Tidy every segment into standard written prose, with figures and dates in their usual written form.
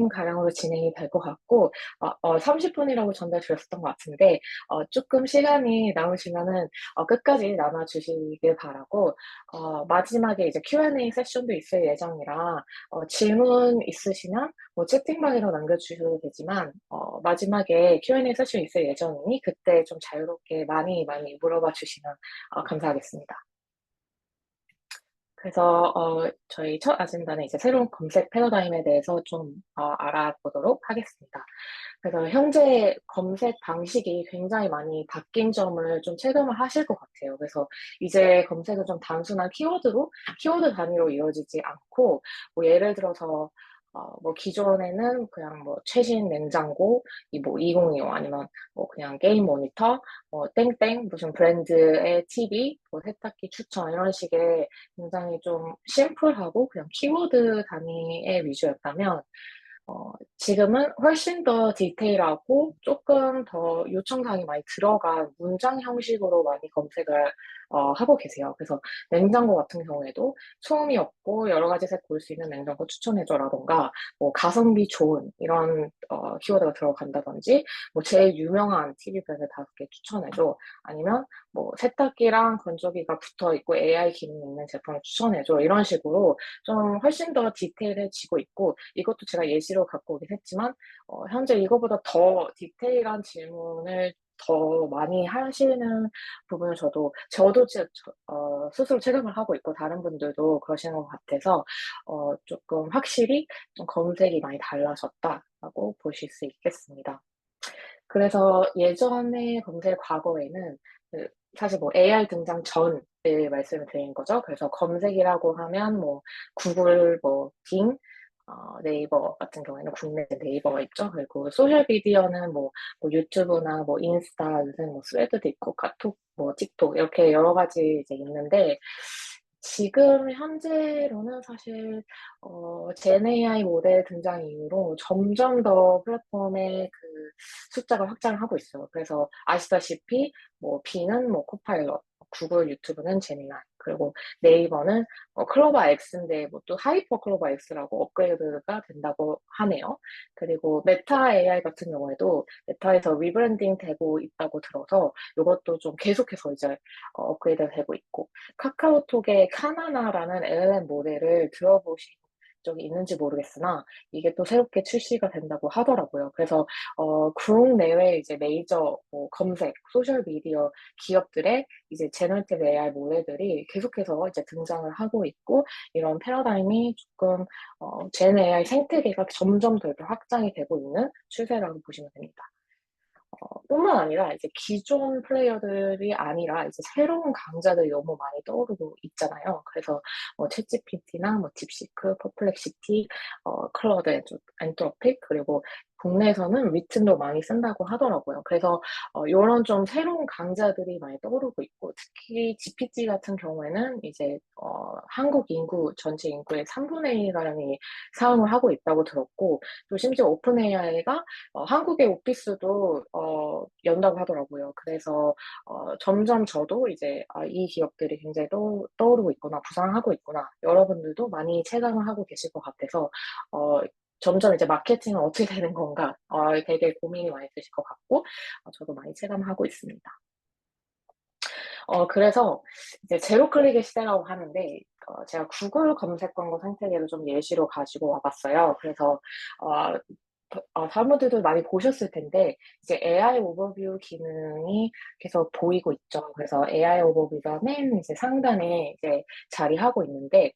가량으로 진행이 될 것 같고 30분이라고 전달드렸었던 것 같은데 쪼끔 시간이 남으시면은 끝까지 나눠 주시길 바라고 마지막에 이제 Q&A 세션도 있을 예정이라 질문 있으시면 뭐 채팅방에서 남겨 주셔도 되지만 마지막에 Q&A 세션이 있을 예정이니 그때 좀 자유롭게 많이 물어봐 주시면 감사하겠습니다. 그래서 저희 첫 아젠다는 이제 새로운 검색 패러다임에 대해서 좀 알아보도록 하겠습니다. 그래서 현재 검색 방식이 굉장히 많이 바뀐 점을 좀 체감을 하실 것 같아요. 그래서 이제 검색은 좀 단순한 키워드 단위로 이루어지지 않고 뭐 예를 들어서 뭐 기존에는 그냥 뭐 최신 냉장고 이 뭐 2025 아니면 뭐 그냥 게임 모니터 땡땡 무슨 브랜드의 TV 뭐 세탁기 추천 이런 식의 굉장히 좀 심플하고 그냥 키워드 단위의 위주였다면 지금은 훨씬 더 디테일하고 조금 더 요청사항이 많이 들어간 문장 형식으로 많이 검색을 하고 계세요. 그래서 냉장고 같은 경우에도 소음이 없고 여러 가지 색 볼 수 있는 냉장고 추천해줘라던가 뭐 가성비 좋은 이런 키워드가 들어간다든지 뭐 제일 유명한 TV 브랜드 5개 추천해줘 아니면 뭐 세탁기랑 건조기가 붙어 있고 AI 기능이 있는 제품을 추천해줘 이런 식으로 좀 훨씬 더 디테일해지고 있고 이것도 제가 예시로 갖고 오긴 했지만 현재 이거보다 더 디테일한 질문을 더 많이 하시는 부분을 저도 스스로 체감을 하고 있고 다른 분들도 그러시는 것 같아서 조금 확실히 좀 검색이 많이 달라졌다라고 보실 수 있겠습니다. 그래서 예전의 검색 과거에는 그 사실 뭐 AI 등장 전을 말씀을 드린 거죠. 그래서 검색이라고 하면 뭐 구글, 뭐 빙, 네이버 같은 경우에는 국내 네이버가 있죠. 그리고 소셜 미디어는 뭐 유튜브나 뭐 인스타, 요새 뭐 스레드도 있고 카톡, 뭐 틱톡 이렇게 여러 가지 이제 있는데 지금 현재로는 사실 젠 AI 모델 등장 이후로 점점 더 플랫폼의 그 숫자가 확장을 하고 있어요. 그래서 아시다시피 뭐 B는 뭐 코파일럿, 구글 유튜브는 제미나이, 그리고 네이버는 클로버 X인데 뭐 또 하이퍼 클로버 X라고 업그레이드가 된다고 하네요. 그리고 메타 AI 같은 경우에도 메타에서 리브랜딩 되고 있다고 들어서 이것도 좀 계속해서 이제 업그레이드가 되고 있고 카카오톡의 카나나라는 LLM 모델을 들어보신 적이 있는지 모르겠으나 이게 또 새롭게 출시가 된다고 하더라고요. 그래서 국내외 이제 메이저 뭐 검색, 소셜 미디어 기업들의 이제 제너티브 AI 모델들이 계속해서 이제 등장을 하고 있고 이런 패러다임이 조금 젠 AI 생태계가 점점 더 이렇게 확장이 되고 있는 추세라고 보시면 됩니다. 뿐만 아니라 이제 기존 플레이어들이 아니라 이제 새로운 강자들이 너무 많이 떠오르고 있잖아요. 그래서 뭐 챗GPT나 뭐 딥시크, 퍼플렉시티, 클라우드 엔트로픽 그리고 국내에서는 위튼도 많이 쓴다고 하더라고요. 그래서 요런 좀 새로운 강자들이 많이 떠오르고 있고 특히 GPT 같은 경우에는 이제 한국 인구 전체 인구의 3분의 1 가량이 사용을 하고 있다고 들었고 또 심지어 오픈 AI가 한국의 오피스도 연다고 하더라고요. 그래서 점점 저도 이제 이 기업들이 굉장히 떠오르고 있구나, 부상하고 있구나. 여러분들도 많이 체감을 하고 계실 것 같아서 점점 이제 마케팅은 어떻게 되는 건가 되게 고민이 많이 되실 것 같고 저도 많이 체감하고 있습니다. 그래서 이제 제로 클릭의 시대라고 하는데 제가 구글 검색 광고 생태계를 좀 예시로 가지고 와봤어요. 그래서 어, 사람들도 많이 보셨을 텐데 이제 AI 오버뷰 기능이 계속 보이고 있죠. 그래서 AI 오버뷰가 맨 이제 상단에 이제 자리하고 있는데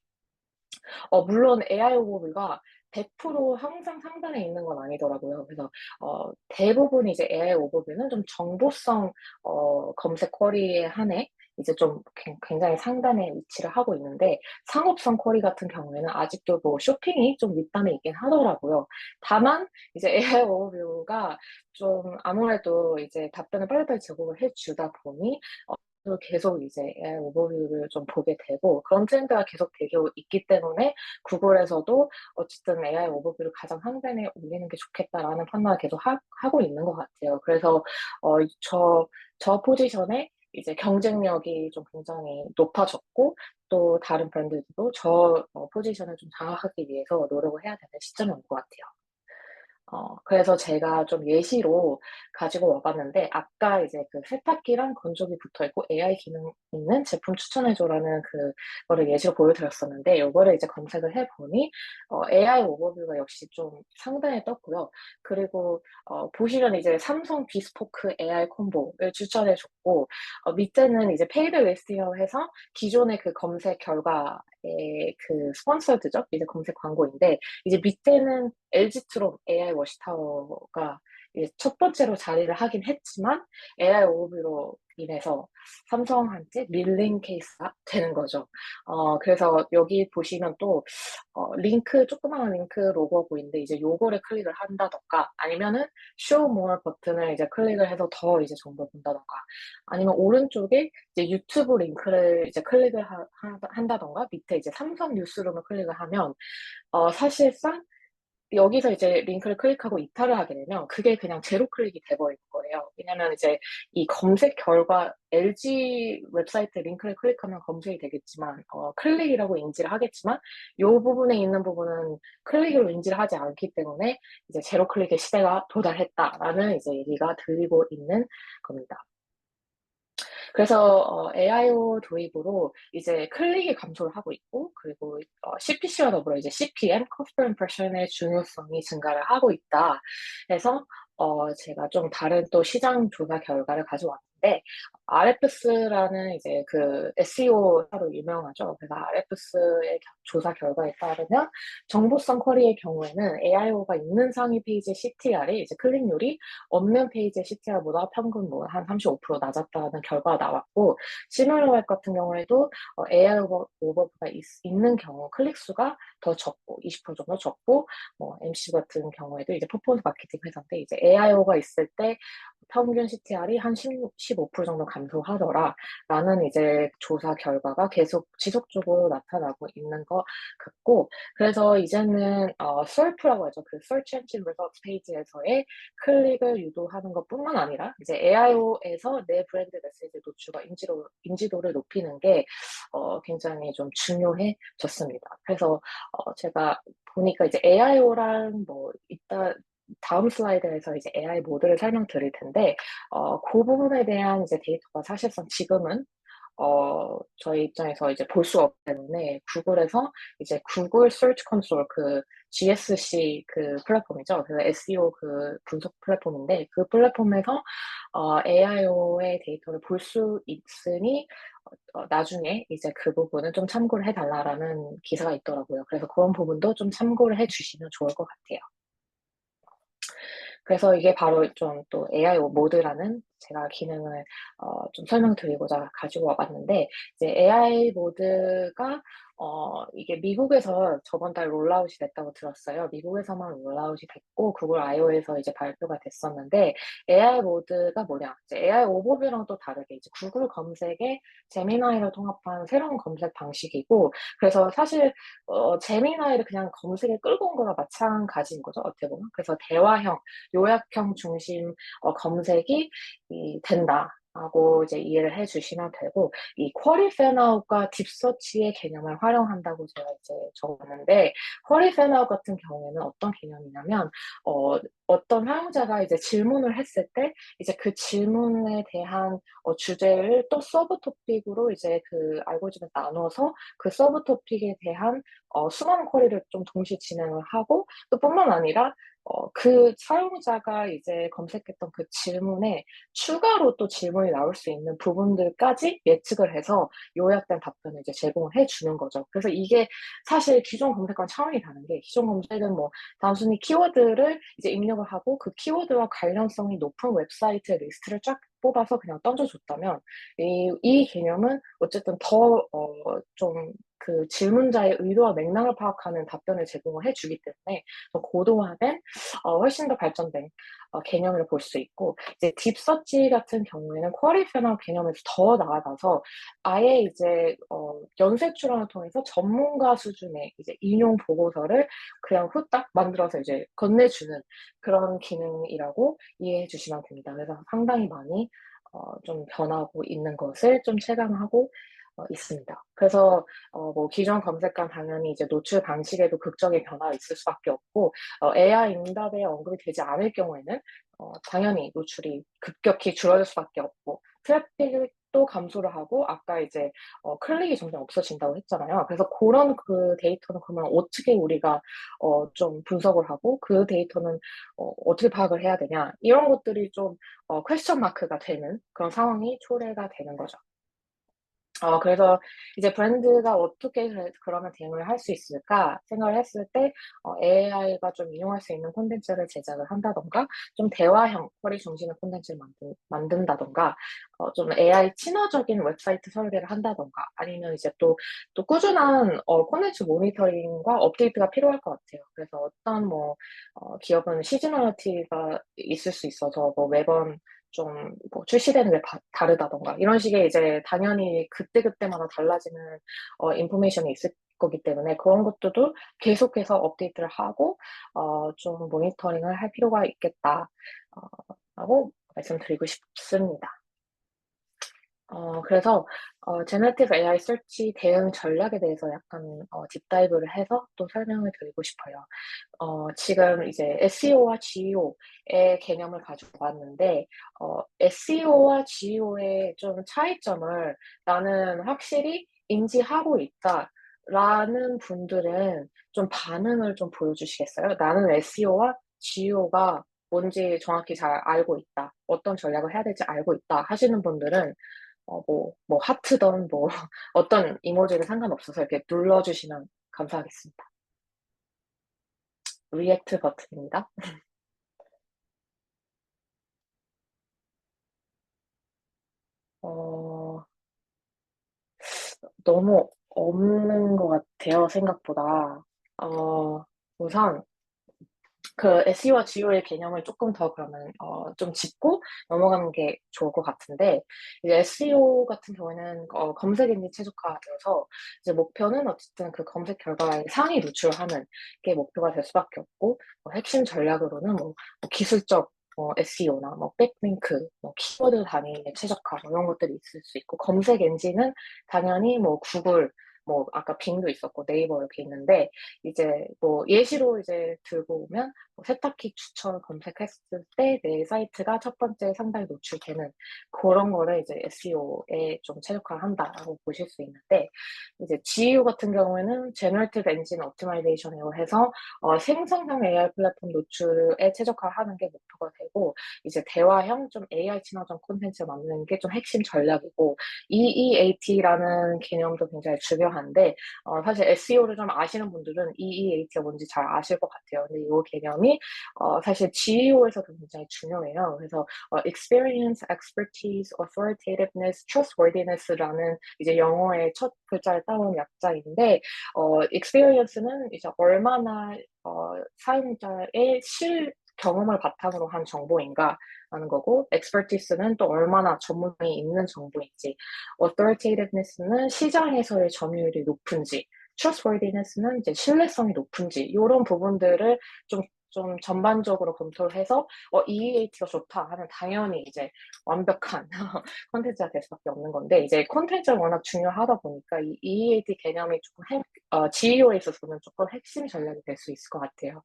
물론 AI 오버뷰가 100% 항상 상단에 있는 건 아니더라고요. 그래서 대부분 이제 AI 오버뷰는 좀 정보성 검색 쿼리에 한해 이제 좀 굉장히 상단에 위치를 하고 있는데 상업성 쿼리 같은 경우에는 아직도 뭐 쇼핑이 좀 윗단에 있긴 하더라고요. 다만 이제 AI 오버뷰가 좀 아무래도 이제 답변을 빨리빨리 제공을 해주다 보니 또 계속 이제 AI 오버뷰를 좀 보게 되고 그런 트렌드가 계속 되고 있기 때문에 구글에서도 어쨌든 AI 오버뷰를 가장 상단에 올리는 게 좋겠다라는 판단을 계속 하고 있는 것 같아요. 그래서 어, 저 포지션에 이제 경쟁력이 좀 굉장히 높아졌고 또 다른 브랜드들도 저 포지션을 좀 장악하기 위해서 노력을 해야 되는 시점이 온 것 같아요. 그래서 제가 좀 예시로 가지고 와 봤는데 아까 이제 그 세탁기랑 건조기 붙어 있고 AI 기능 있는 제품 추천해 줘라는 그거를 예시로 보여드렸었는데 요거를 이제 검색을 해 보니 AI 오버뷰가 역시 좀 상단에 떴고요. 그리고 보시면 이제 삼성 비스포크 AI 콤보를 추천해 줬고 밑에는 이제 페이드 웨스티어 해서 기존의 그 검색 결과의 그 스폰서드죠. 이제 검색 광고인데 이제 밑에는 LG트롯 AI 워시타워가 이제 첫 번째로 자리를 하긴 했지만 AI 오버뷰로 인해서 삼성한테 밀린 케이스가 되는 거죠. 그래서 여기 보시면 또 링크 조그마한 링크 로고가 보이는데 이제 요거를 클릭을 한다든가 아니면은 Show More 버튼을 이제 클릭을 해서 더 이제 정보를 본다든가 아니면 오른쪽에 이제 유튜브 링크를 이제 클릭을 한다든가 밑에 이제 삼성 뉴스룸을 클릭을 하면 사실상 여기서 이제 링크를 클릭하고 이탈을 하게 되면 그게 그냥 제로 클릭이 돼 버리는 거예요. 왜냐면 이제 이 검색 결과 LG 웹사이트 링크를 클릭하면 검색이 되겠지만 클릭이라고 인지를 하겠지만 요 부분에 있는 부분은 클릭으로 인지를 하지 않기 때문에 이제 제로 클릭의 시대가 도달했다라는 이제 얘기가 들리고 있는 겁니다. 그래서 AIO 도입으로 이제 클릭이 감소를 하고 있고 그리고 CPC와 더불어 이제 CPM (Cost per Impression의 중요성이 증가를 하고 있다. 해서 제가 좀 다른 또 시장 조사 결과를 가져왔는데 RFS라는 이제 그 SEO사로 유명하죠. 그래서 RFS의 조사 결과에 따르면 정보성 쿼리의 경우에는 AIO가 있는 상위 페이지의 CTR이 이제 클릭률이 없는 페이지의 CTR보다 평균 뭐 한 35% 낮았다는 결과가 나왔고 시뮬러웹 같은 경우에도 AI 오버뷰가 있는 경우 클릭 수가 더 적고 20% 정도 적고 뭐 MC 같은 경우에도 이제 퍼포먼스 마케팅 회사인데 이제 AIO가 있을 때 평균 CTR이 한 15% 정도 감소하더라라는 이제 조사 결과가 계속 지속적으로 나타나고 있는 것 같고 그래서 이제는 SERP라고 하죠. 그 Search Engine Results 페이지에서의 클릭을 유도하는 것뿐만 아니라 이제 AIO에서 내 브랜드 메시지 노출과 인지도를 높이는 게 굉장히 좀 중요해졌습니다. 그래서 제가 보니까 이제 AIO랑 뭐 이따 다음 슬라이드에서 이제 AI 모드를 설명드릴 텐데 그 부분에 대한 이제 데이터가 사실상 지금은 저희 입장에서 이제 볼 수가 없기 때문에 구글에서 이제 구글 서치 콘솔 그 GSC 그 플랫폼이죠. 그래서 SEO 그 분석 플랫폼인데 그 플랫폼에서 AIO의 데이터를 볼 수 있으니 나중에 이제 그 부분은 좀 참고를 해 달라라는 기사가 있더라고요. 그래서 그런 부분도 좀 참고를 해 주시면 좋을 것 같아요. 그래서 이게 바로 좀 또 AI 모드라는 제가 기능을 좀 설명드리고자 가지고 와 봤는데 이제 AI 모드가 이게 미국에서 저번 달 롤아웃이 됐다고 들었어요. 미국에서만 롤아웃이 됐고 구글 iO에서 이제 발표가 됐었는데 AI 모드가 뭐냐? 이제 AI 오버뷰랑 또 다르게 이제 구글 검색에 제미나이를 통합한 새로운 검색 방식이고 그래서 사실 제미나이를 그냥 검색에 끌고 온 거랑 마찬가지인 거죠, 어떻게 보면. 그래서 대화형 요약형 중심 검색이 된다라고 이제 이해를 해 주시면 되고 이 쿼리 팬아웃과 딥서치의 개념을 활용한다고 제가 이제 적었는데 쿼리 팬아웃 같은 경우에는 어떤 개념이냐면 어떤 사용자가 이제 질문을 했을 때 이제 그 질문에 대한 주제를 또 서브 토픽으로 이제 그 알고리즘에 나눠서 그 서브 토픽에 대한 수많은 쿼리를 좀 동시에 진행을 하고 또 뿐만 아니라 그 사용자가 이제 검색했던 그 질문에 추가로 또 질문이 나올 수 있는 부분들까지 예측을 해서 요약된 답변을 이제 제공을 해 주는 거죠. 그래서 이게 사실 기존 검색과는 차원이 다른 게 기존 검색은 뭐 단순히 키워드를 이제 입력을 하고 그 키워드와 관련성이 높은 웹사이트의 리스트를 쫙 뽑아서 그냥 던져줬다면 이 개념은 어쨌든 더 좀 그 질문자의 의도와 맥락을 파악하는 답변을 제공을 해 주기 때문에 더 고도화된 훨씬 더 발전된 개념을 볼 수 있고 이제 딥서치 같은 경우에는 쿼리 패널 개념에서 더 나아가서 아예 이제 연쇄 추론을 통해서 전문가 수준의 이제 인용 보고서를 그냥 후딱 만들어서 이제 건네주는 그런 기능이라고 이해해 주시면 됩니다. 그래서 상당히 많이 좀 변하고 있는 것을 좀 체감하고 있습니다. 그래서 뭐 기존 검색과 당연히 이제 노출 방식에도 극적인 변화가 있을 수밖에 없고 AI 응답에 언급이 되지 않을 경우에는 당연히 노출이 급격히 줄어들 수밖에 없고 트래픽도 감소를 하고 아까 이제 클릭이 점점 없어진다고 했잖아요. 그래서 그런 그 데이터는 그러면 어떻게 우리가 좀 분석을 하고 그 데이터는 어떻게 파악을 해야 되냐 이런 것들이 좀 퀘스천 마크가 되는 그런 상황이 초래가 되는 거죠. 그래서 이제 브랜드가 어떻게 그러면 대응을 할 수 있을까 생각을 했을 때 AI가 좀 이용할 수 있는 콘텐츠를 제작을 한다든가 좀 대화형 쿼리 중심의 콘텐츠를 만든다든가 좀 AI 친화적인 웹사이트 설계를 한다든가 아니면 이제 또 꾸준한 콘텐츠 모니터링과 업데이트가 필요할 것 같아요. 그래서 어떤 뭐 기업은 시즈널리티가 있을 수 있어서 뭐 매번 좀 뭐 출시되는 게 다르다던가 이런 식의 이제 당연히 그때그때마다 달라지는 인포메이션이 있을 거기 때문에 그런 것들도 계속해서 업데이트를 하고 좀 모니터링을 할 필요가 있겠다 어 라고 말씀드리고 싶습니다. 그래서 제너티브 AI 서치 대응 전략에 대해서 약간 딥다이브를 해서 또 설명을 드리고 싶어요. 지금 이제 SEO와 GEO의 개념을 가지고 왔는데 SEO와 GEO의 좀 차이점을 나는 확실히 인지하고 있다라는 분들은 좀 반응을 좀 보여주시겠어요? 나는 SEO와 GEO가 뭔지 정확히 잘 알고 있다. 어떤 전략을 해야 될지 알고 있다 하시는 분들은 뭐 하트든 뭐 어떤 이모지를 상관없어서 이렇게 눌러주시면 감사하겠습니다. 리액트 버튼입니다. 어, 너무 없는 것 같아요, 생각보다. 어, 우선 그 SE와 GEO의 개념을 조금 더 그러면 좀 짚고 넘어가는 게 좋을 것 같은데 이제 SEO 같은 경우에는 검색 엔진 최적화되어서 이제 목표는 어쨌든 그 검색 결과의 상위 노출하는 게 목표가 될 수밖에 없고 핵심 전략으로는 뭐 기술적 SEO나 뭐 백링크, 뭐 키워드 단위의 최적화 뭐 이런 것들이 있을 수 있고 검색 엔진은 당연히 뭐 구글 뭐 아까 빙도 있었고 네이버 이렇게 있는데 이제 뭐 예시로 이제 들고 오면 뭐 세탁기 추천 검색했을 때 내 사이트가 첫 번째 상단에 노출되는 그런 거를 이제 SEO에 좀 최적화를 한다라고 보실 수 있는데 이제 GEO 같은 경우에는 Generative Engine Optimization이라고 해서 생성형 AI 플랫폼 노출에 최적화하는 게 목표가 되고 이제 대화형 좀 AI 친화적 콘텐츠 만드는 게 좀 핵심 전략이고 EEAT라는 개념도 굉장히 중요한데 사실 SEO를 좀 아시는 분들은 EEAT가 뭔지 잘 아실 것 같아요. 근데 이 개념이 사실 GEO에서도 굉장히 중요해요. 그래서 Experience, Expertise, Authoritativeness, Trustworthiness라는 이제 영어의 첫 글자를 따온 약자인데 Experience는 이제 얼마나 사용자의 경험을 바탕으로 한 정보인가 라는 거고, expertise는 또 얼마나 전문성이 있는 정보인지, authoritativeness는 시장에서의 점유율이 높은지, trustworthiness는 이제 신뢰성이 높은지, 이런 부분들을 좀 전반적으로 검토를 해서, EEAT가 좋다 하면 당연히 이제 완벽한 콘텐츠가 될 수밖에 없는 건데, 이제 콘텐츠가 워낙 중요하다 보니까 이 EEAT 개념이 조금 GEO에 있어서는 조금 핵심 전략이 될 수 있을 것 같아요.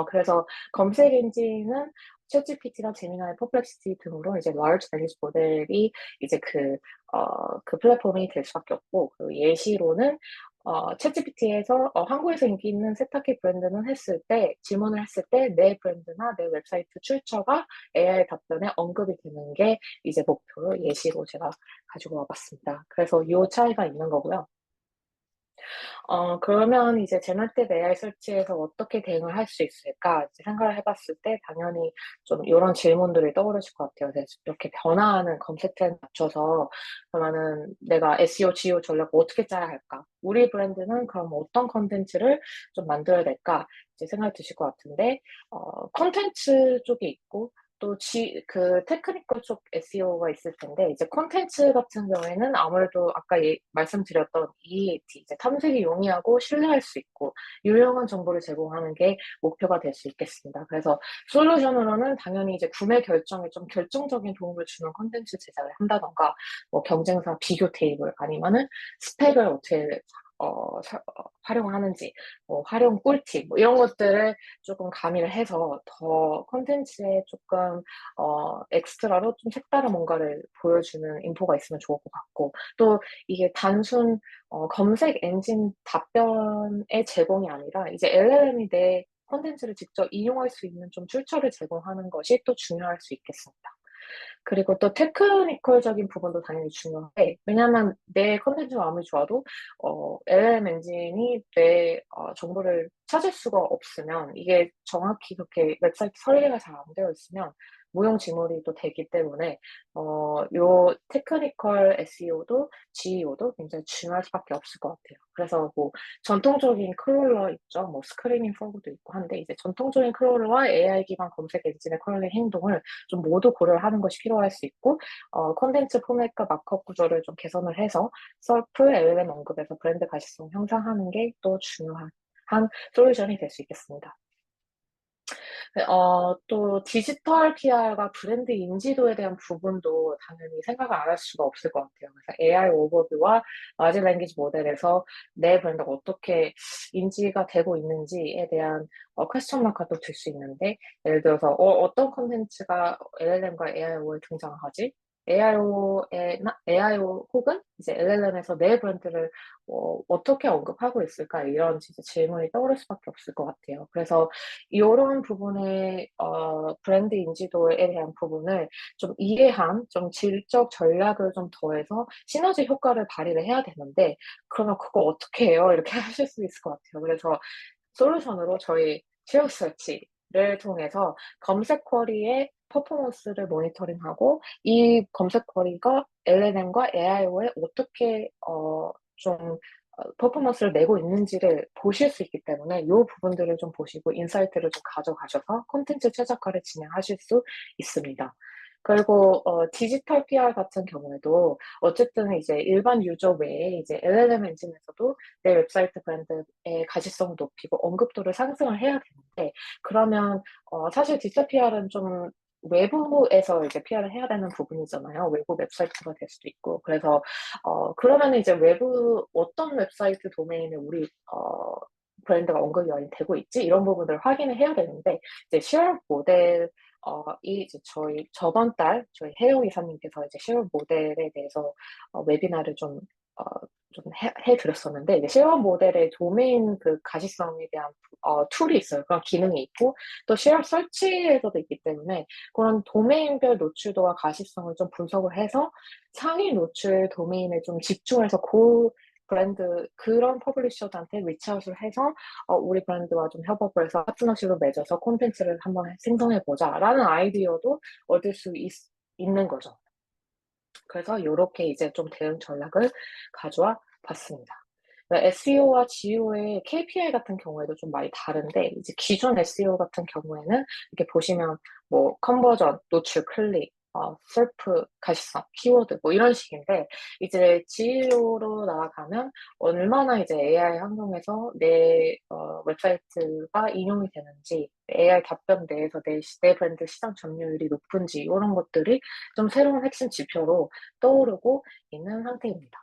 그래서 검색 엔진은 챗GPT나 제미나이, 퍼플렉시티 등으로 이제 large language 모델이 이제 그 플랫폼이 될 수밖에 없고, 그 예시로는 챗GPT에서 한국에서 인기 있는 세탁기 브랜드는 질문을 했을 때 내 브랜드나 내 웹사이트 출처가 AI 답변에 언급이 되는 게 이제 목표로 예시로 제가 가지고 와봤습니다. 그래서 이 차이가 있는 거고요. 그러면 이제 제너티브 AI 설치에서 어떻게 대응을 할 수 있을까 이제 생각을 해봤을 때 당연히 좀 이런 질문들이 떠오르실 것 같아요. 그래서 이렇게 변화하는 검색 트렌드 맞춰서 그러면은 내가 SEO, GEO 전략을 어떻게 짜야 할까? 우리 브랜드는 그럼 어떤 컨텐츠를 좀 만들어야 될까? 이제 생각이 드실 것 같은데, 컨텐츠 쪽이 있고 또 그 테크니컬 쪽 SEO가 있을 텐데, 이제 콘텐츠 같은 경우에는 아무래도 아까 말씀드렸던 EAT, 이제 탐색이 용이하고 신뢰할 수 있고, 유용한 정보를 제공하는 게 목표가 될 수 있겠습니다. 그래서 솔루션으로는 당연히 이제 구매 결정에 좀 결정적인 도움을 주는 콘텐츠 제작을 한다던가, 뭐 경쟁사 비교 테이블 아니면은 스펙을 어떻게 활용하는지, 뭐 활용 꿀팁, 뭐 이런 것들을 조금 가미를 해서 더 콘텐츠에 조금 엑스트라로 좀 색다른 뭔가를 보여주는 인포가 있으면 좋을 것 같고, 또 이게 단순 검색 엔진 답변의 제공이 아니라 이제 LLM이 내 콘텐츠를 직접 이용할 수 있는 좀 출처를 제공하는 것이 또 중요할 수 있겠습니다. 그리고 또 테크니컬적인 부분도 당연히 중요한데, 왜냐하면 내 컨텐츠가 아무리 좋아도 LLM 엔진이 내 정보를 찾을 수가 없으면, 이게 정확히 그렇게 웹사이트 설계가 잘 안 되어 있으면 무용지물이 또 되기 때문에 요 테크니컬 SEO도 GEO도 굉장히 중요할 수밖에 없을 것 같아요. 그래서 뭐 전통적인 크롤러 있죠. 뭐 스크리밍 프로그도 있고 한데, 이제 전통적인 크롤러와 AI 기반 검색 엔진의 크롤링 행동을 좀 모두 고려를 하는 것이 필요할 수 있고, 콘텐츠 포맷과 마크업 구조를 좀 개선을 해서 셀프 LLM 언급에서 브랜드 가시성 형성하는 게 또 중요한 솔루션이 될 수 있겠습니다. 네, 또 디지털 PR과 브랜드 인지도에 대한 부분도 당연히 생각을 안 할 수가 없을 것 같아요. 그래서 AI 오버뷰와 라지 랭귀지 모델에서 내 브랜드가 어떻게 인지가 되고 있는지에 대한 퀘스천 마크가 또 들 수 있는데, 예를 들어서 어떤 콘텐츠가 LLM과 AIO에 등장하지? AIO 혹은 이제 LLM에서 내 브랜드를 어떻게 언급하고 있을까? 이런 진짜 질문이 떠오를 수밖에 없을 것 같아요. 그래서 이런 부분의 브랜드 인지도에 대한 부분을 좀 이해한 좀 질적 전략을 좀 더해서 시너지 효과를 발휘를 해야 되는데, 그러면 그거 어떻게 해요? 이렇게 하실 수 있을 것 같아요. 그래서 솔루션으로 저희 시어 서치를 통해서 검색 쿼리의 퍼포먼스를 모니터링하고, 이 검색 쿼리가 LLM과 AIO에 어떻게 좀 퍼포먼스를 내고 있는지를 보실 수 있기 때문에, 이 부분들을 좀 보시고 인사이트를 좀 가져가셔서 콘텐츠 최적화를 진행하실 수 있습니다. 그리고 디지털 PR 같은 경우에도 어쨌든 이제 일반 유저 외에 이제 LLM 엔진에서도 내 웹사이트 브랜드의 가시성을 높이고 언급도를 상승을 해야 되는데, 그러면 사실 디지털 PR은 좀 외부에서 이제 PR을 해야 되는 부분이잖아요. 외부 웹사이트가 될 수도 있고. 그래서 그러면은 이제 외부 어떤 웹사이트 도메인에 우리 브랜드가 언급이 많이 되고 있지? 이런 부분들을 확인을 해야 되는데, 이제 쉐어 모델 이 이제 저번 달 저희 혜영 이사님께서 이제 쉐어 모델에 대해서 웨비나를 어, 좀 해드렸었는데, 이제 쉐어 모델의 도메인 그 가시성에 대한 툴이 있어요. 그런 기능이 있고, 또 쉐어 설치에서도 있기 때문에 그런 도메인별 노출도와 가시성을 좀 분석을 해서 상위 노출 도메인에 좀 집중해서 브랜드 그런 퍼블리셔들한테 리치아웃을 해서 우리 브랜드와 좀 협업을 해서 파트너십을 맺어서 콘텐츠를 한번 생성해 보자라는 아이디어도 얻을 수 있는 거죠. 그래서 이렇게 이제 좀 대응 전략을 가져와 봤습니다. SEO와 GEO의 KPI 같은 경우에도 좀 많이 다른데, 이제 기존 SEO 같은 경우에는 이렇게 보시면 뭐 컨버전, 노출, 클릭, 셀프, 가시성, 키워드 뭐 이런 식인데, 이제 GEO로 나아가면 얼마나 이제 AI 환경에서 내 웹사이트가 인용이 되는지, AI 답변 내에서 내 브랜드 시장 점유율이 높은지 이런 것들이 좀 새로운 핵심 지표로 떠오르고 있는 상태입니다.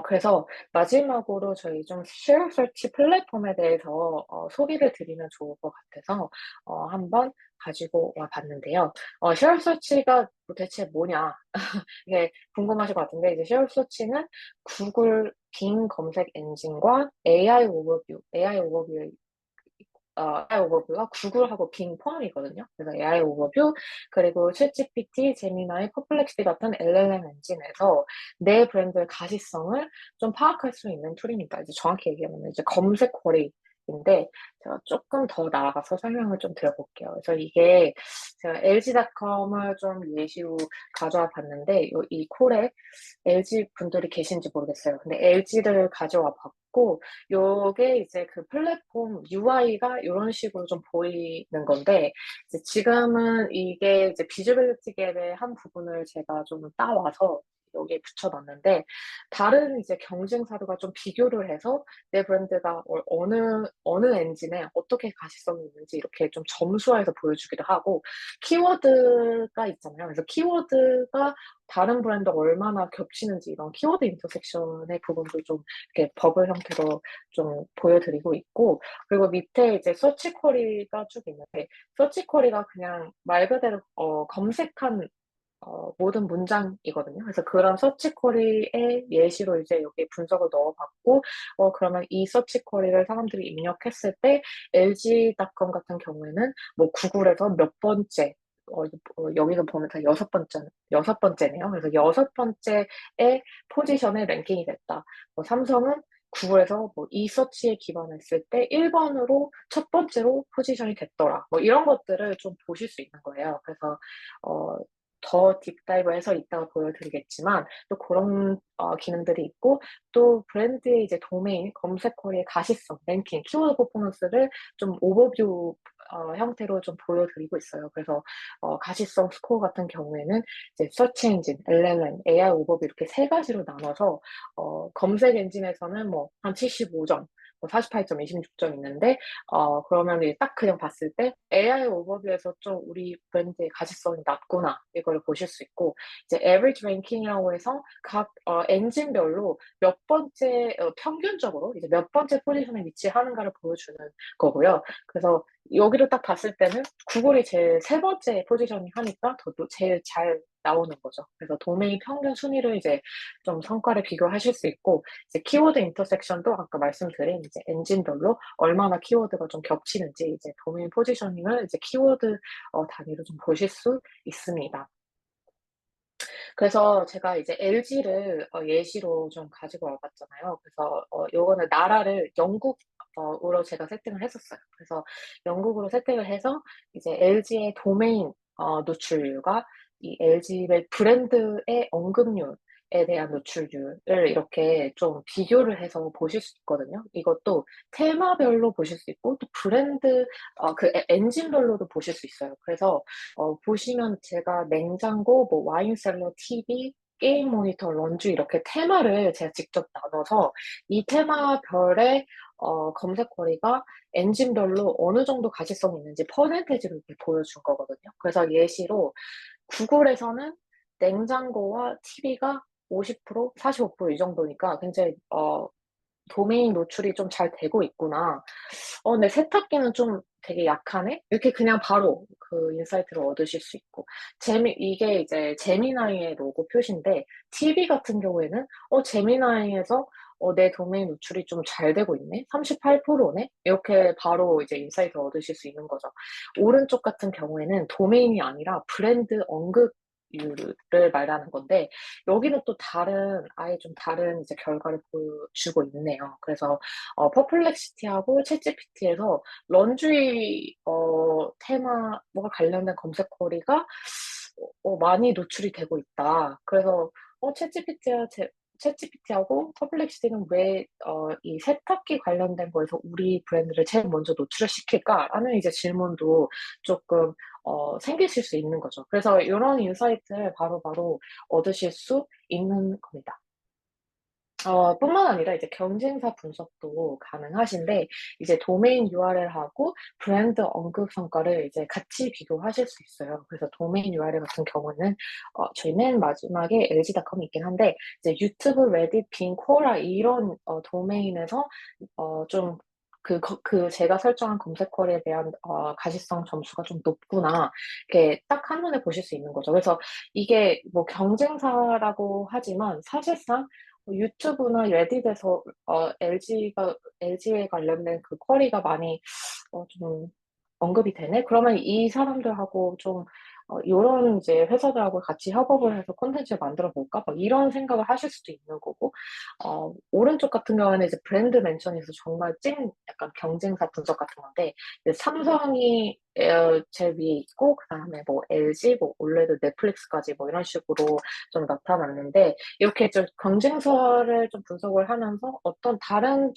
그래서 마지막으로 저희 좀 쉐어 서치 플랫폼에 대해서 소개를 드리면 좋을 것 같아서 한번 가지고 와 봤는데요. 쉐어 서치가 대체 뭐냐? 이게 궁금하실 것 같은데, 이제 쉐어 서치는 구글 빙 검색 엔진과 AI 오버뷰 AI 오버뷰가 구글하고 빙 포함이거든요. 그래서 AI 오버뷰, 그리고 챗GPT, 제미나이, 퍼플렉시티 같은 LLM 엔진에서 내 브랜드의 가시성을 좀 파악할 수 있는 툴입니다. 이제 정확히 얘기하면 이제 검색 쿼리 인데 제가 조금 더 나아가서 설명을 좀 드려볼게요. 그래서 이게 제가 LG닷컴을 좀 예시로 가져와 봤는데 이 콜에 LG 분들이 계신지 모르겠어요. 근데 LG를 가져와 봤고 요게 이제 그 플랫폼 UI가 이런 식으로 좀 보이는 건데 이제 지금은 이게 이제 비주얼리티 갭의 한 부분을 제가 좀 따와서 여기에 붙여놨는데 다른 이제 경쟁사들과 좀 비교를 해서 내 브랜드가 어느 엔진에 어떻게 가시성이 있는지 이렇게 좀 점수화해서 보여주기도 하고 키워드가 있잖아요. 그래서 키워드가 다른 브랜드 얼마나 겹치는지 이런 키워드 인터섹션의 부분도 좀 이렇게 버블 형태로 좀 보여드리고 있고 그리고 밑에 이제 서치 쿼리가 쭉 있는데 서치 쿼리가 그냥 말 그대로 검색한 모든 문장이거든요. 그래서 그런 서치 쿼리의 예시로 이제 여기 분석을 넣어봤고, 그러면 이 서치 쿼리를 사람들이 입력했을 때 LG닷컴 같은 경우에는 뭐 구글에서 몇 번째, 여기서 보면 다 여섯 번째네요. 그래서 여섯 번째의 포지션에 랭킹이 됐다. 삼성은 구글에서 뭐 이 서치에 기반했을 때 1번으로 첫 번째로 포지션이 됐더라. 뭐 이런 것들을 좀 보실 수 있는 거예요. 그래서 어, 더 딥다이브해서 이따가 보여드리겠지만 또 그런 기능들이 있고 또 브랜드의 이제 도메인 검색 쿼리의 가시성, 랭킹, 키워드 퍼포먼스를 좀 오버뷰 형태로 좀 보여드리고 있어요. 그래서 가시성 스코어 같은 경우에는 이제 서치 엔진, LLM, AI 오버뷰 이렇게 세 가지로 나눠서 검색 엔진에서는 뭐 한 75점, 뭐 48점, 26점 있는데 그러면 이제 딱 그냥 봤을 때 AI 오버뷰에서 좀 우리 브랜드의 가치성이 낮구나 이걸 보실 수 있고 이제 average ranking이라고 해서 각 엔진별로 몇 번째 평균적으로 이제 몇 번째 포지션에 위치하는가를 보여주는 거고요. 그래서 여기를 딱 봤을 때는 구글이 제일 세 번째 포지션이 하니까 더 제일 잘 나오는 거죠. 그래서 도메인 평균 순위를 이제 좀 성과를 비교하실 수 있고 이제 키워드 인터섹션도 아까 말씀드린 이제 엔진별로 얼마나 키워드가 좀 겹치는지 이제 도메인 포지셔닝을 이제 키워드 단위로 좀 보실 수 있습니다. 그래서 제가 이제 LG를 예시로 좀 가지고 와봤잖아요. 그래서 요거는 나라를 영국으로 제가 세팅을 했었어요. 그래서 영국으로 세팅을 해서 이제 LG의 도메인 노출률과 이 LG의 브랜드의 언급률 에 대한 노출률을 이렇게 좀 비교를 해서 보실 수 있거든요. 이것도 테마별로 보실 수 있고 또 브랜드 엔진별로도 보실 수 있어요. 그래서 보시면 제가 냉장고, 뭐 와인셀러, TV, 게임 모니터, 런쥔 이렇게 테마를 제가 직접 나눠서 이 테마별의 검색 거리가 엔진별로 어느 정도 가시성이 있는지 퍼센테이지로 이렇게 보여준 거거든요. 그래서 예시로 구글에서는 냉장고와 TV가 50%, 45%이 정도니까 굉장히 도메인 노출이 좀 잘 되고 있구나. 근데 세탁기는 좀 되게 약하네? 이렇게 그냥 바로 그 인사이트를 얻으실 수 있고. 이게 이제 제미나이의 로고 표시인데, TV 같은 경우에는, 제미나이에서 내 도메인 노출이 좀 잘 되고 있네? 38%네? 이렇게 바로 이제 인사이트를 얻으실 수 있는 거죠. 오른쪽 같은 경우에는 도메인이 아니라 브랜드 언급률을 말하는 건데, 여기는 또 아예 좀 다른 이제 결과를 보여주고 있네요. 그래서 퍼플렉시티하고 챗GPT에서 런쥔 테마와 관련된 검색 거리가 많이 노출이 되고 있다. 그래서 챗GPT하고 퍼플렉시티는 왜 이 세탁기 관련된 거에서 우리 브랜드를 제일 먼저 노출을 시킬까라는 이제 질문도 조금 생기실 수 있는 거죠. 그래서 이런 인사이트를 바로바로 얻으실 수 있는 겁니다. 뿐만 아니라 이제 경쟁사 분석도 가능하신데, 이제 도메인 URL하고 브랜드 언급 성과를 이제 같이 비교하실 수 있어요. 그래서 도메인 URL 같은 경우는, 저희 맨 마지막에 LG닷컴이 있긴 한데, 이제 유튜브, 레딧, 빙, 코라 이런 도메인에서 좀 제가 설정한 검색 쿼리에 대한 가시성 점수가 좀 높구나. 이렇게 딱 한눈에 보실 수 있는 거죠. 그래서 이게 뭐 경쟁사라고 하지만 사실상 유튜브나 레딧에서 LG에 관련된 그 쿼리가 많이 좀 언급이 되네? 그러면 이 사람들하고 좀, 요런 이제 회사들하고 같이 협업을 해서 콘텐츠를 만들어 볼까? 막 이런 생각을 하실 수도 있는 거고, 오른쪽 같은 경우에는 이제 브랜드 멘션에서 정말 찐 약간 경쟁사 분석 같은 건데, 이제 삼성이 제일 위에 있고, 그 다음에 뭐 LG, 뭐 올레드, 넷플릭스까지 뭐 이런 식으로 좀 나타났는데, 이렇게 좀 경쟁사를 좀 분석을 하면서 어떤 다른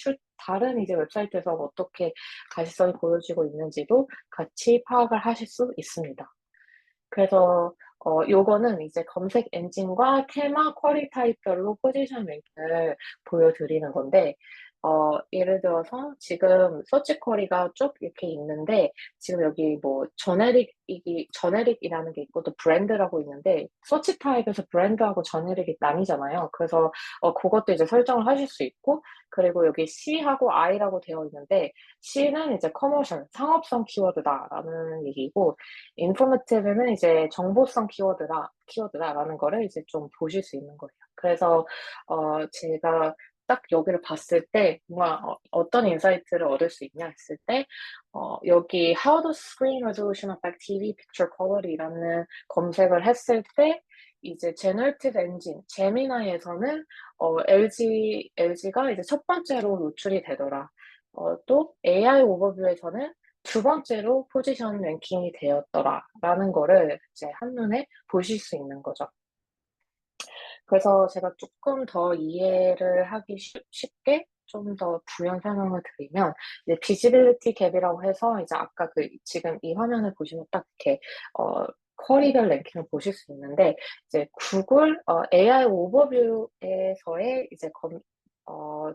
이제 웹사이트에서 어떻게 가시성이 보여지고 있는지도 같이 파악을 하실 수 있습니다. 그래서 요거는 이제 검색 엔진과 테마 쿼리 타입별로 포지션 랭크를 보여드리는 건데, 예를 들어서 지금 서치 쿼리가 쭉 이렇게 있는데, 지금 여기 뭐 저네릭이라는 게 있고 또 브랜드라고 있는데, 서치 타입에서 브랜드하고 저네릭이 나뉘잖아요. 그래서 그것도 이제 설정을 하실 수 있고, 그리고 여기 C하고 I라고 되어 있는데, C는 이제 커머셜, 상업성 키워드다라는 얘기고, 인포메이티브는 이제 정보성 키워드다라는 거를 이제 좀 보실 수 있는 거예요. 그래서 제가 딱 여기를 봤을 때 뭔가 어떤 인사이트를 얻을 수 있냐 했을 때 여기 How does screen resolution affect TV picture quality라는 검색을 했을 때 이제 Generative Engine, 제미나이에서는 LG가 이제 첫 번째로 노출이 되더라. 또 AI 오버뷰에서는 두 번째로 포지션 랭킹이 되었더라라는 거를 이제 한눈에 보실 수 있는 거죠. 그래서 제가 조금 더 이해를 하기 쉽게 좀 더 부연 설명을 드리면, 이제 비지빌리티 갭이라고 해서 이제 아까 그 지금 이 화면을 보시면 딱 이렇게 쿼리별 랭킹을 보실 수 있는데, 이제 구글 AI 오버뷰에서의 이제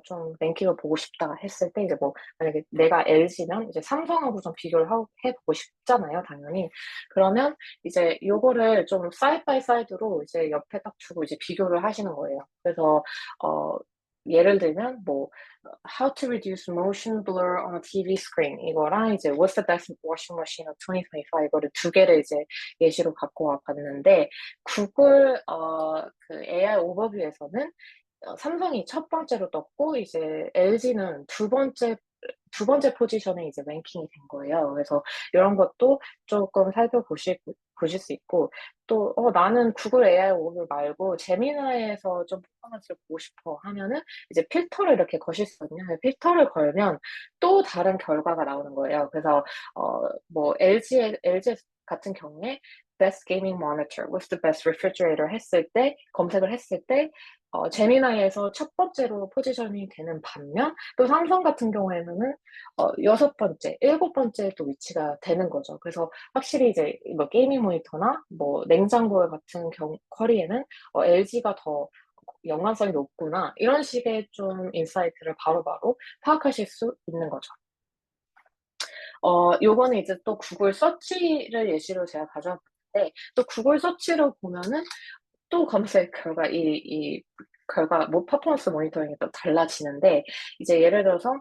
좀 랭킹을 보고 싶다 했을 때, 이제 뭐 만약에 내가 LG면 이제 삼성하고 좀 비교를 해보고 싶잖아요, 당연히. 그러면 이제 요거를 좀 사이드 바이 사이드로 이제 옆에 딱 두고 이제 비교를 하시는 거예요. 그래서 어 예를 들면 뭐 How to reduce motion blur on a TV screen 이거랑 이제 What's the best washing machine of 2025 이거를 두 개를 이제 예시로 갖고 와 봤는데, 구글 그 AI 오버뷰에서는 삼성이 첫 번째로 떴고 이제 LG는 두 번째 포지션에 이제 랭킹이 된 거예요. 그래서 이런 것도 조금 보실 수 있고, 또 나는 구글 AI 오버 말고 제미나이에서 좀 퍼포먼스를 보고 싶어 하면은 이제 필터를 이렇게 거실 수 있거든요. 필터를 걸면 또 다른 결과가 나오는 거예요. 그래서 뭐 LG 같은 경우에 best gaming monitor, what's the best refrigerator 했을 때 검색을 했을 때 제미나이에서 첫 번째로 포지션이 되는 반면, 또 삼성 같은 경우에는 여섯 번째, 일곱 번째 또 위치가 되는 거죠. 그래서 확실히 이제 뭐 게이밍 모니터나 뭐 냉장고 같은 쿼리에는 LG가 더 연관성이 높구나, 이런 식의 좀 인사이트를 바로바로 파악하실 수 있는 거죠. 요거는 이제 또 구글 서치를 예시로 제가 가져와 봤는데, 또 구글 서치로 보면은 또 검색 결과 이 결과 뭐 퍼포먼스 모니터링이 또 달라지는데, 이제 예를 들어서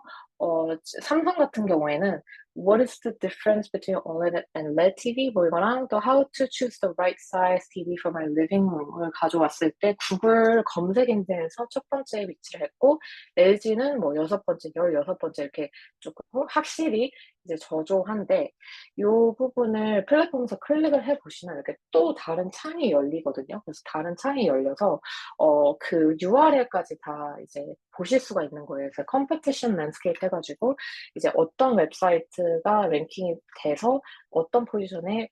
삼성 같은 경우에는 What is the difference between OLED and LED TV? 뭐 이거랑 또 How to choose the right size TV for my living room을 가져왔을 때 구글 검색 엔진에서 첫 번째 위치를 했고, LG는 뭐 여섯 번째, 16번째 이렇게 조금 확실히 이제 저조한데, 요 부분을 플랫폼에서 클릭을 해 보시면 이렇게 또 다른 창이 열리거든요. 그래서 다른 창이 열려서 그 URL까지 다 이제 보실 수가 있는 거예요. 그래서 컴페티션 랜드스케이프 해가지고 이제 어떤 웹사이트가 랭킹이 돼서 어떤 포지션에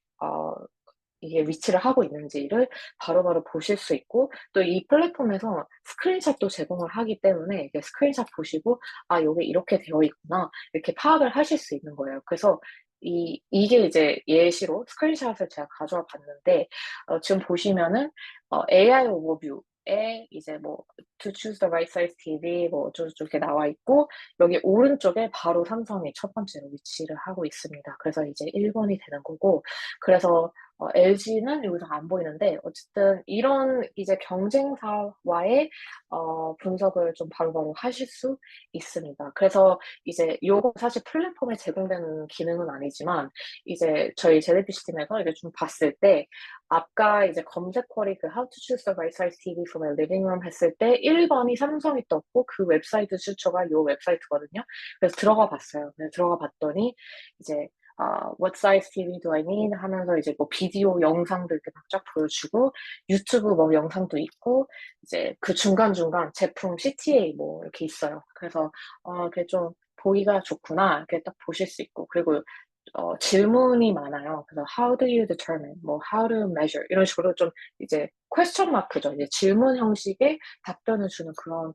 이게 위치를 하고 있는지를 바로바로 보실 수 있고, 또 이 플랫폼에서 스크린샷도 제공을 하기 때문에 이게 스크린샷 보시고 아, 요게 이렇게 되어 있구나, 이렇게 파악을 하실 수 있는 거예요. 그래서 이게 이제 예시로 스크린샷을 제가 가져와 봤는데, 지금 보시면은 AI 오버뷰에 이제 뭐 to choose the right size TV 뭐 어쩌고저쩌고 이렇게 나와 있고, 여기 오른쪽에 바로 삼성이 첫 번째로 위치를 하고 있습니다. 그래서 이제 1번이 되는 거고, 그래서 LG는 여기서 안 보이는데, 어쨌든 이런 이제 경쟁사와의 분석을 좀 바로바로 하실 수 있습니다. 그래서 이제 요거 사실 플랫폼에 제공되는 기능은 아니지만, 이제 저희 JDBC 팀에서 이제 좀 봤을 때, 아까 이제 검색 쿼리 그 How to choose the right size TV for my living room 했을 때 1번이 삼성이 떴고, 그 웹사이트 출처가 요 웹사이트거든요. 그래서 들어가 봤어요. 그래서 들어가 봤더니 이제 What size TV do I need? 하면서 이제 뭐 비디오 영상도 이렇게 막 쫙 보여주고 유튜브 뭐 영상도 있고 이제 그 중간중간 제품 CTA 뭐 이렇게 있어요. 그래서 이렇게 좀 보기가 좋구나 이렇게 딱 보실 수 있고 그리고 질문이 많아요. 그래서 how do you determine, 뭐 how to measure 이런 식으로 좀 이제 퀘스천 마크죠. 이제 질문 형식의 답변을 주는 그런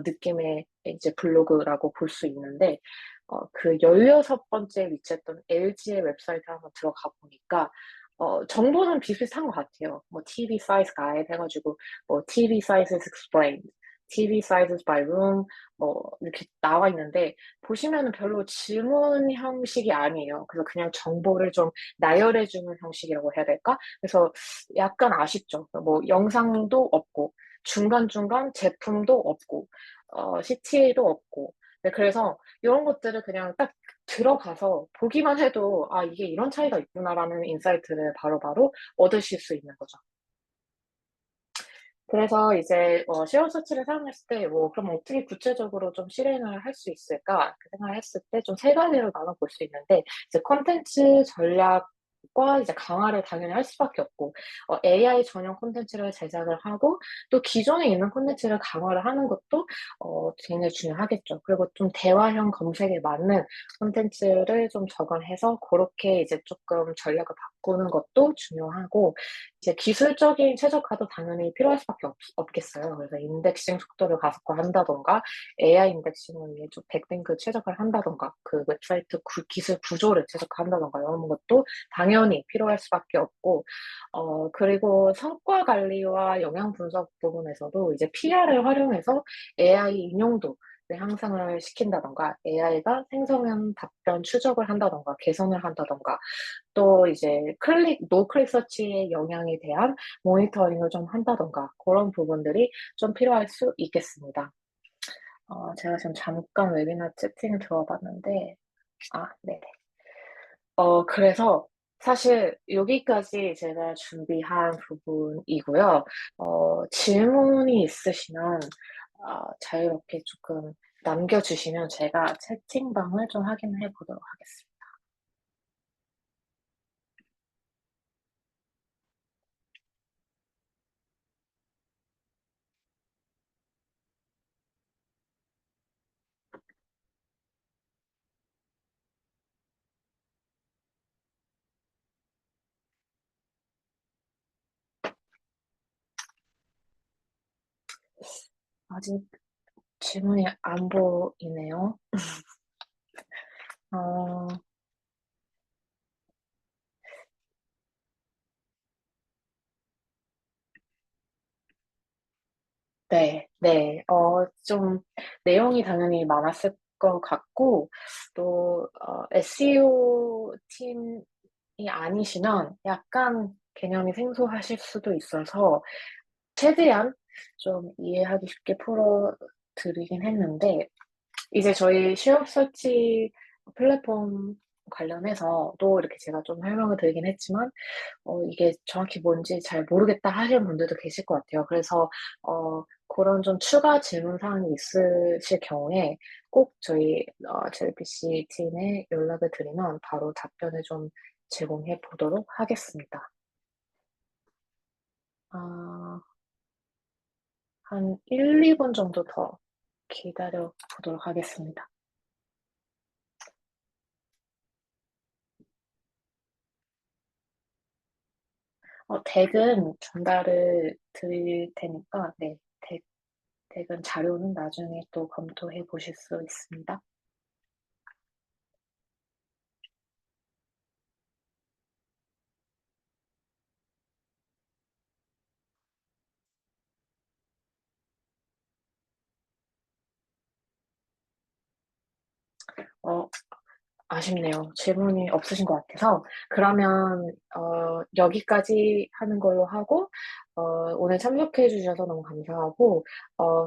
느낌의 이제 블로그라고 볼 수 있는데 그 16번째 위치했던 LG의 웹사이트에 한번 들어가 보니까 정보는 비슷비슷한 것 같아요. 뭐 TV size guide 해가지고 뭐 TV sizes explained, TV sizes by room 뭐 이렇게 나와 있는데 보시면은 별로 질문 형식이 아니에요. 그래서 그냥 정보를 좀 나열해주는 형식이라고 해야 될까? 그래서 약간 아쉽죠. 뭐 영상도 없고 중간중간 제품도 없고 CTA도 없고 네, 그래서 이런 것들을 그냥 딱 들어가서 보기만 해도 아 이게 이런 차이가 있구나라는 인사이트를 바로바로 얻으실 수 있는 거죠. 그래서 이제 쉐어 서치를 사용했을 때 뭐 그럼 어떻게 구체적으로 좀 실행을 할 수 있을까 이렇게 생각을 했을 때 좀 세 가지로 나눠 볼 수 있는데 이제 콘텐츠 전략과 이제 강화를 당연히 할 수밖에 없고 AI 전용 콘텐츠를 제작을 하고 또 기존에 있는 콘텐츠를 강화를 하는 것도 굉장히 중요하겠죠. 그리고 좀 대화형 검색에 맞는 콘텐츠를 좀 적용해서 고렇게 이제 쪼끔 전략을 바꾸는 것도 중요하고 이제 기술적인 최적화도 당연히 필요할 수밖에 없겠어요. 그래서 인덱싱 속도를 가속화한다든가 AI 인덱싱을 위해 좀 백링크 최적화를 한다든가 그 웹사이트 기술 구조를 최적화한다든가 이런 것도 당연히 필요할 수밖에 없고 그리고 성과 관리와 영양 분석 부분에서도 이제 PR을 활용해서 AI 인용도 향상을 시킨다든가 AI가 생성형 답변 추적을 한다든가 개선을 한다든가 또 이제 노클릭 서치의 영향에 대한 모니터링을 좀 한다든가 그런 부분들이 좀 필요할 수 있겠습니다. 제가 지금 잠깐 웨비나 채팅을 들어봤는데 네네. 그래서 사실 여기까지 제가 준비한 부분이고요. 질문이 있으시면 자유롭게 조금 남겨주시면 제가 채팅방을 좀 확인해 보도록 하겠습니다. 아직 질문이 안 보이네요. 어, 네, 네. 좀 내용이 당연히 많았을 것 같고, 또, SEO 팀이 아니시면 약간 개념이 생소하실 수도 있어서 최대한 좀 이해하기 쉽게 풀어드리긴 했는데, 이제 저희 취업 서치 플랫폼 관련해서도 이렇게 제가 좀 설명을 드리긴 했지만, 이게 정확히 뭔지 잘 모르겠다 하시는 분들도 계실 것 같아요. 그래서, 그런 좀 추가 질문 사항이 있으실 경우에 꼭 저희, JLPC 팀에 연락을 드리면 바로 답변을 좀 제공해 보도록 하겠습니다. 아, 한 1, 2분 정도 더 기다려 보도록 하겠습니다. 덱은 전달을 드릴 테니까, 네, 덱은 자료는 나중에 또 검토해 보실 수 있습니다. 어, 아쉽네요. 질문이 없으신 것 같아서. 그러면, 여기까지 하는 걸로 하고, 오늘 참석해 주셔서 너무 감사하고,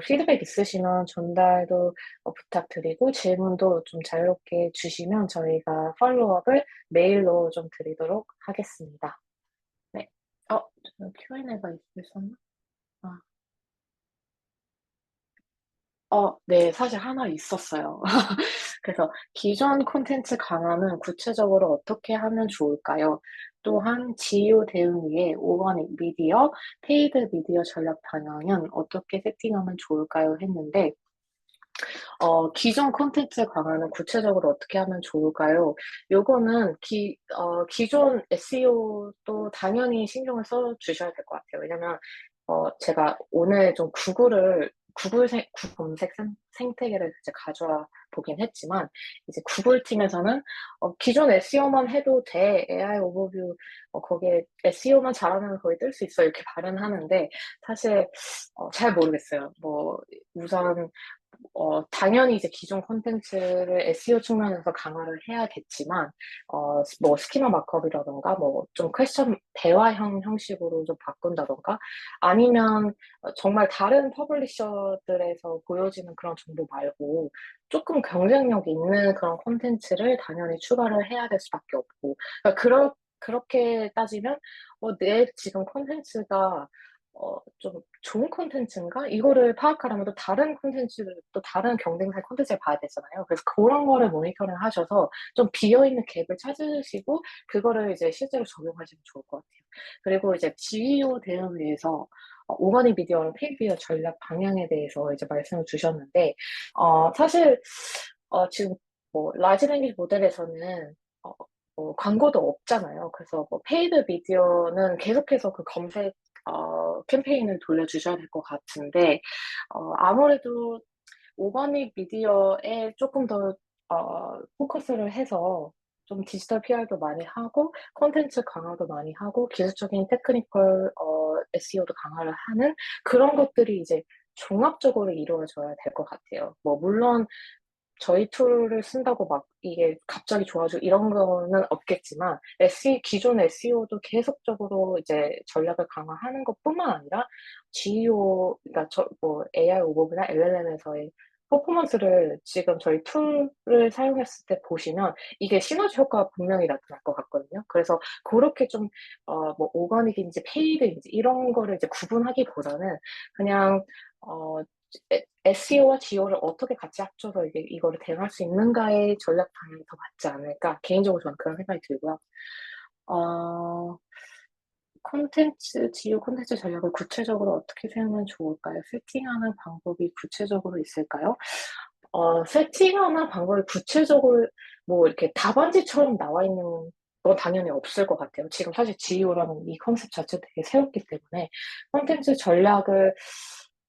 피드백 있으시면 전달도 부탁드리고, 질문도 좀 자유롭게 주시면 저희가 팔로우업을 메일로 좀 드리도록 하겠습니다. 네. 저는 Q&A가 있었나? 아, 네. 사실 하나 있었어요. 그래서 기존 콘텐츠 강화는 구체적으로 어떻게 하면 좋을까요? 또한 GEO 대응 위에 오가닉 미디어, 페이드 미디어 전략 방향은 어떻게 세팅하면 좋을까요? 했는데 기존 콘텐츠 강화는 구체적으로 어떻게 하면 좋을까요? 요거는 기존 SEO도 당연히 신경을 써 주셔야 될 것 같아요. 왜냐면 제가 오늘 좀 구글 검색 생태계를 이제 가져와 보긴 했지만, 이제 구글 팀에서는 기존 SEO만 해도 돼. AI 오버뷰 거기에 SEO만 잘하면 거기 뜰 수 있어. 이렇게 발언하는데, 사실 잘 모르겠어요. 뭐 우선 당연히 이제 기존 콘텐츠를 SEO 측면에서 강화를 해야겠지만, 뭐 스키마 마크업이라든가, 뭐 좀 퀘스천 대화형 형식으로 좀 바꾼다든가, 아니면 정말 다른 퍼블리셔들에서 보여지는 그런 정보 말고, 조금 경쟁력 있는 그런 콘텐츠를 당연히 추가를 해야 될 수밖에 없고, 그러니까 그렇게 따지면, 내 지금 콘텐츠가 좀 좋은 콘텐츠인가? 이거를 파악하려면 또 다른 콘텐츠를, 또 다른 경쟁사의 콘텐츠를 봐야 되잖아요. 그래서 그런 거를 모니터링 하셔서 좀 비어있는 갭을 찾으시고, 그거를 이제 실제로 적용하시면 좋을 것 같아요. 그리고 이제 GEO 대응을 위해서 오가닉 미디어랑 페이드 미디어 전략 방향에 대해서 이제 말씀을 주셨는데, 사실, 지금 뭐, 라지 랭귀지 모델에서는 어, 광고도 없잖아요. 그래서 뭐 페이드 미디어는 계속해서 그 검색 캠페인을 돌려주셔야 될 것 같은데, 아무래도 오가닉 미디어에 조금 더, 포커스를 해서 좀 디지털 PR도 많이 하고, 콘텐츠 강화도 많이 하고, 기술적인 테크니컬, SEO도 강화를 하는 그런 것들이 이제 종합적으로 이루어져야 될 것 같아요. 뭐, 물론 저희 툴을 쓴다고 막 이게 갑자기 좋아지고 이런 거는 없겠지만, 기존 SEO도 계속적으로 이제 전략을 강화하는 것뿐만 아니라 GEO, 그러니까 뭐 AI 오버뷰나 LLM에서의 퍼포먼스를 지금 저희 툴을 사용했을 때 보시면 이게 시너지 효과가 분명히 나타날 것 같거든요. 그래서 그렇게 좀 뭐 오가닉인지 페이드인지 이런 거를 이제 구분하기보다는 그냥 어 SEO와 GEO를 어떻게 같이 합쳐서 이거를 대응할 수 있는가의 전략 방향이 더 맞지 않을까? 개인적으로 저는 그런 생각이 들고요. 어, GEO 콘텐츠 전략을 구체적으로 어떻게 세우면 좋을까요? 세팅하는 방법이 구체적으로 있을까요? 세팅하는 방법이 구체적으로 뭐 이렇게 답안지처럼 나와 있는 건 당연히 없을 것 같아요. 지금 사실 GEO라는 이 컨셉 자체도 되게 새롭기 때문에 콘텐츠 전략을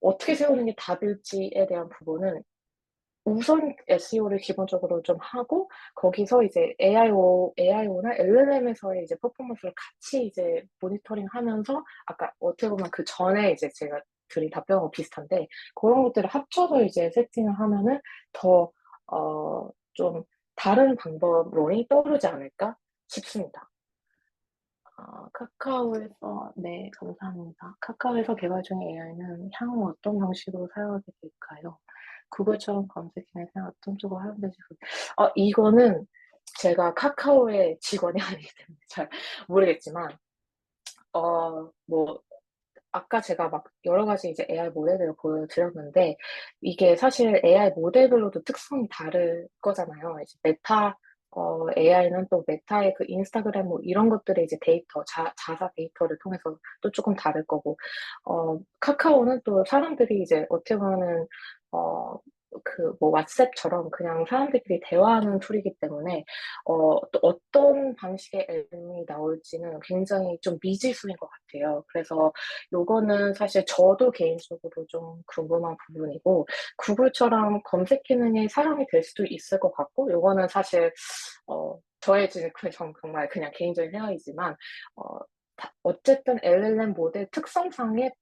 어떻게 세우는 게 답일지에 대한 부분은 우선 SEO를 기본적으로 좀 하고, 거기서 이제 AIO나 LLM에서의 이제 퍼포먼스를 같이 이제 모니터링 하면서, 아까 어떻게 보면 그 전에 이제 제가 드린 답변하고 비슷한데, 그런 것들을 합쳐서 이제 세팅을 하면은 더, 좀 다른 방법론이 떠오르지 않을까 싶습니다. 카카오에서, 네, 감사합니다. 카카오에서 개발 중인 AI는 향후 어떤 방식으로 사용하게 될까요? 구글처럼 검색이나 그냥 어떤 쪽으로 활용될지. 이거는 제가 카카오의 직원이 아니기 때문에 잘 모르겠지만, 뭐, 아까 제가 막 여러 가지 이제 AI 모델들을 보여드렸는데, 이게 사실 AI 모델별로도 특성이 다를 거잖아요. 이제 AI는 또 메타의 그 인스타그램 뭐 이런 것들의 이제 데이터, 자사 데이터를 통해서 또 조금 다를 거고, 카카오는 또 사람들이 이제 어떻게 보면은, 어, 뭐 왓츠앱처럼 그냥 사람들끼리 대화하는 툴이기 때문에, 또 어떤 방식의 앨범이 나올지는 굉장히 좀 미지수인 것 같아요. 그래서 요거는 사실 저도 개인적으로 좀 궁금한 부분이고, 구글처럼 검색 기능이 사용이 될 수도 있을 것 같고, 요거는 사실 저의 지금 정말 그냥 개인적인 생각이지만, 어 어쨌든 LLM 모델 특성상의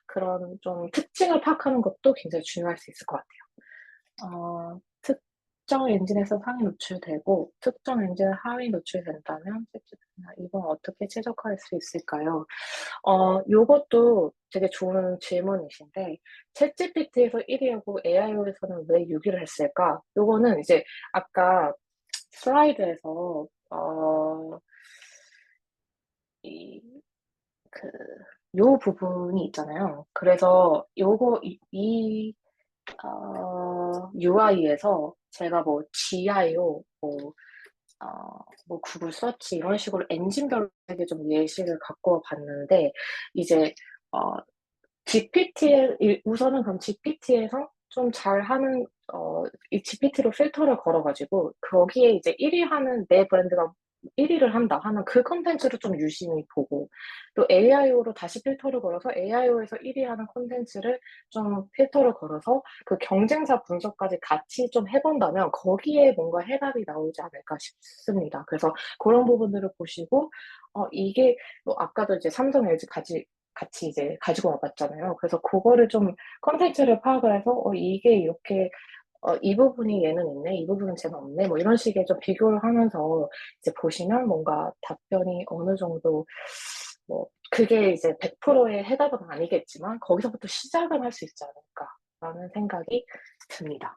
그런 좀 특징을 파악하는 것도 굉장히 중요할 수 있을 것 특정 엔진에서 상위 노출되고 특정 엔진에 하위 노출된다면 이건 어떻게 최적화할 수 있을까요? 요것도 되게 좋은 질문이신데, 챗GPT에서 1위하고 AIO에서는 왜 6위를 했을까? 요거는 이제 아까 슬라이드에서 이 그 요 부분이 있잖아요. 그래서 요거 UI에서 제가 뭐 GIO, 뭐 구글 서치 이런 식으로 엔진별로 되게 좀 예시를 갖고 봤는데 이제 어, 우선은 그럼 GPT에서 좀 잘하는 이 GPT로 필터를 걸어가지고 거기에 이제 1위 하는 내 브랜드가 1위를 한다 하는 그 컨텐츠를 좀 유심히 보고 또 AIO로 다시 필터를 걸어서 AIO에서 1위 하는 컨텐츠를 좀 필터를 걸어서 그 경쟁사 분석까지 같이 좀 해본다면 거기에 뭔가 해답이 나오지 않을까 싶습니다. 그래서 그런 부분들을 보시고 이게 뭐 아까도 이제 삼성, LG 같이 이제 가지고 와봤잖아요. 그래서 그거를 좀 컨텐츠를 파악을 해서 이게 이렇게 이 부분이 얘는 있네, 이 부분은 쟤는 없네, 뭐 이런 식의 좀 비교를 하면서 이제 보시면 뭔가 답변이 어느 정도 뭐 그게 이제 100%의 해답은 아니겠지만 거기서부터 시작은 할 수 있지 않을까라는 생각이 듭니다.